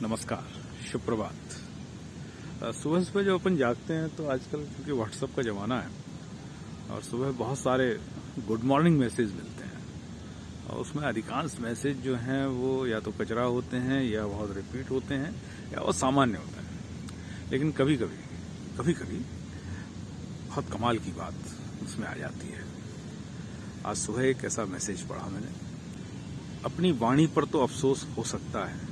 नमस्कार, शुभ प्रभात। सुबह सुबह जब अपन जागते हैं तो आजकल क्योंकि व्हाट्सएप का ज़माना है और सुबह बहुत सारे गुड मॉर्निंग मैसेज मिलते हैं और उसमें अधिकांश मैसेज जो हैं वो या तो कचरा होते हैं या बहुत रिपीट होते हैं या वो सामान्य होता है। लेकिन कभी कभी बहुत कमाल की बात उसमें आ जाती है। आज सुबह एक ऐसा मैसेज पढ़ा मैंने, अपनी वाणी पर तो अफसोस हो सकता है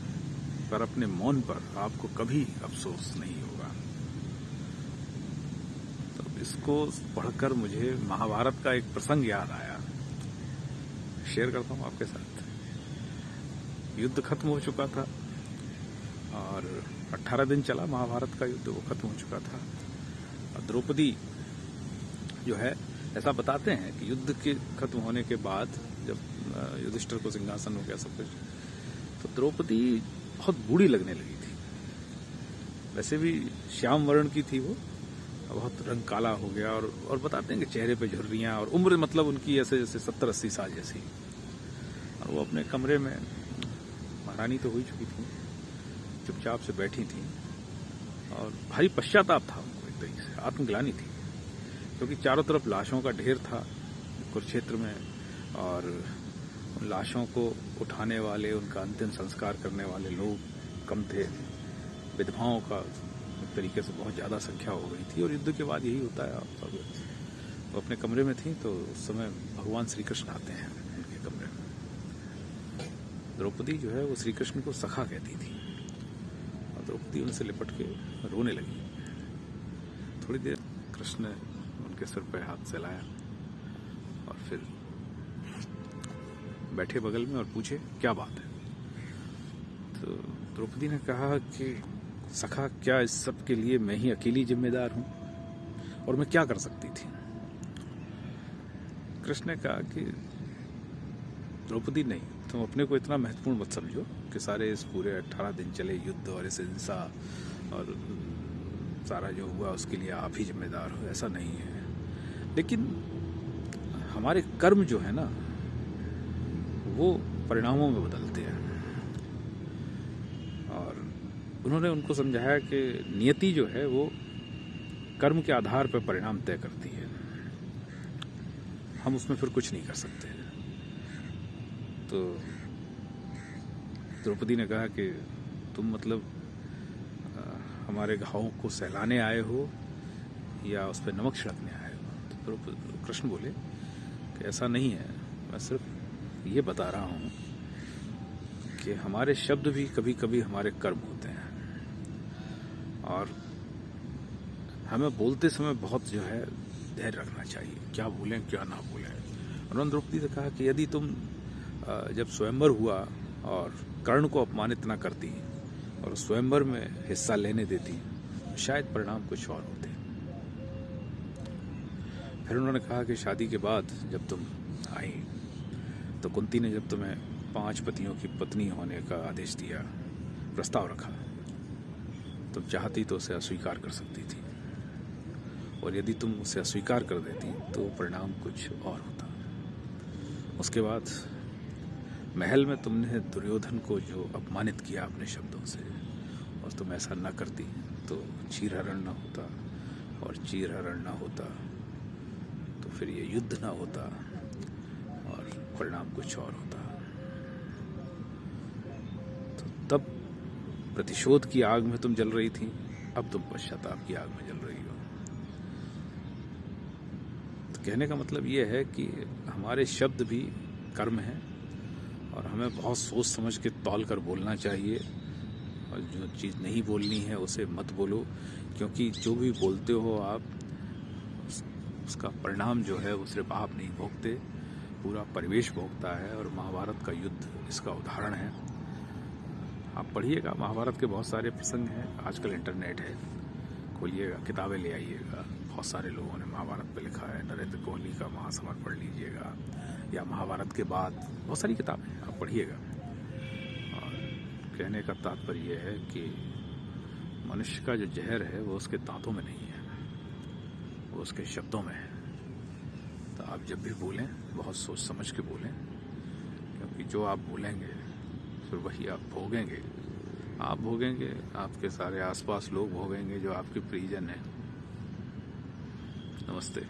पर अपने मौन पर आपको कभी अफसोस नहीं होगा। तो इसको पढ़कर मुझे महाभारत का एक प्रसंग याद आया, शेयर करता हूं आपके साथ। युद्ध खत्म हो चुका था और 18 दिन चला महाभारत का युद्ध, वो खत्म हो चुका था। और द्रौपदी जो है, ऐसा बताते हैं कि युद्ध के खत्म होने के बाद जब युधिष्ठिर को सिंहासन हो गया सब कुछ, तो द्रौपदी बहुत बूढ़ी लगने लगी थी। वैसे भी श्याम वर्ण की थी वो, बहुत रंग काला हो गया और बताते हैं कि चेहरे पे झुर्रियां और उम्र मतलब उनकी ऐसे जैसे 70-80 साल जैसी। और वो अपने कमरे में, महारानी तो हो ही चुकी थी, चुपचाप से बैठी थी और भारी पश्चाताप था उनको, एक तरीके से आत्मग्लानि थी, क्योंकि चारों तरफ लाशों का ढेर था कुरुक्षेत्र में और उन लाशों को उठाने वाले, उनका अंतिम संस्कार करने वाले लोग कम थे। विधवाओं का एक तरीके से बहुत ज़्यादा संख्या हो गई थी और युद्ध के बाद यही होता है। आप सब वो अपने कमरे में थी तो उस समय भगवान श्री कृष्ण आते हैं उनके कमरे में। द्रौपदी जो है वो श्री कृष्ण को सखा कहती थी और द्रौपदी उनसे लिपट के रोने लगी। थोड़ी देर कृष्ण ने उनके सिर पर हाथ सहलाया और फिर बैठे बगल में और पूछे क्या बात है। तो द्रौपदी ने कहा कि सखा, क्या इस सब के लिए मैं ही अकेली जिम्मेदार हूं और मैं क्या कर सकती थी। कृष्ण ने कहा कि द्रौपदी, नहीं, तुम अपने को इतना महत्वपूर्ण मत समझो कि सारे इस पूरे 18 दिन चले युद्ध और इस हिंसा और सारा जो हुआ उसके लिए आप ही जिम्मेदार हो, ऐसा नहीं है। लेकिन हमारे कर्म जो है ना, वो परिणामों में बदलते हैं। और उन्होंने उनको समझाया कि नियति जो है वो कर्म के आधार पर परिणाम तय करती है, हम उसमें फिर कुछ नहीं कर सकते। तो द्रौपदी ने कहा कि तुम मतलब हमारे घावों को सहलाने आए हो या उस पर नमक छिड़कने आए हो। तो कृष्ण बोले कि ऐसा नहीं है, मैं सिर्फ ये बता रहा हूं कि हमारे शब्द भी कभी कभी हमारे कर्म होते हैं और हमें बोलते समय बहुत जो है धैर्य रखना चाहिए, क्या बोलें क्या ना बोलें। उन्होंने द्रौपदी से कहा कि यदि तुम जब स्वयंवर हुआ और कर्ण को अपमानित ना करती और स्वयंवर में हिस्सा लेने देती तो शायद परिणाम कुछ और होते। फिर उन्होंने कहा कि शादी के बाद जब तुम आई तो कुंती ने जब तुम्हें 5 पतियों की पत्नी होने का आदेश दिया, प्रस्ताव रखा, तुम चाहती तो उसे अस्वीकार कर सकती थी और यदि तुम उसे अस्वीकार कर देती तो परिणाम कुछ और होता। उसके बाद महल में तुमने दुर्योधन को जो अपमानित किया अपने शब्दों से, और तुम ऐसा न करती तो चीरहरण न होता और चीरहरण न होता तो फिर ये युद्ध न होता और परिणाम कुछ और होता। तो तब प्रतिशोध की आग में तुम जल रही थी, अब तुम पश्चाताप की आग में जल रही हो। तो कहने का मतलब ये है कि हमारे शब्द भी कर्म हैं और हमें बहुत सोच समझ के तौल कर बोलना चाहिए और जो चीज़ नहीं बोलनी है उसे मत बोलो, क्योंकि जो भी बोलते हो आप उसका परिणाम जो है वो सिर्फ आप नहीं भोगते, पूरा परिवेश भोगता है। और महाभारत का युद्ध इसका उदाहरण है। आप पढ़िएगा, महाभारत के बहुत सारे प्रसंग हैं। आजकल इंटरनेट है, खोलिएगा, किताबें ले आइएगा, बहुत सारे लोगों ने महाभारत पे लिखा है। नरेंद्र कोहली का महासमर पढ़ लीजिएगा या महाभारत के बाद बहुत सारी किताबें आप पढ़िएगा। और कहने का तात्पर्य यह है कि मनुष्य का जो जहर है वो उसके दांतों में नहीं है, वो उसके शब्दों में है। तो आप जब भी बोलें बहुत सोच समझ के बोलें, क्योंकि जो आप बोलेंगे फिर वही आप भोगेंगे आप भोगेंगे, आपके सारे आसपास लोग भोगेंगे जो आपके प्रियजन हैं। नमस्ते।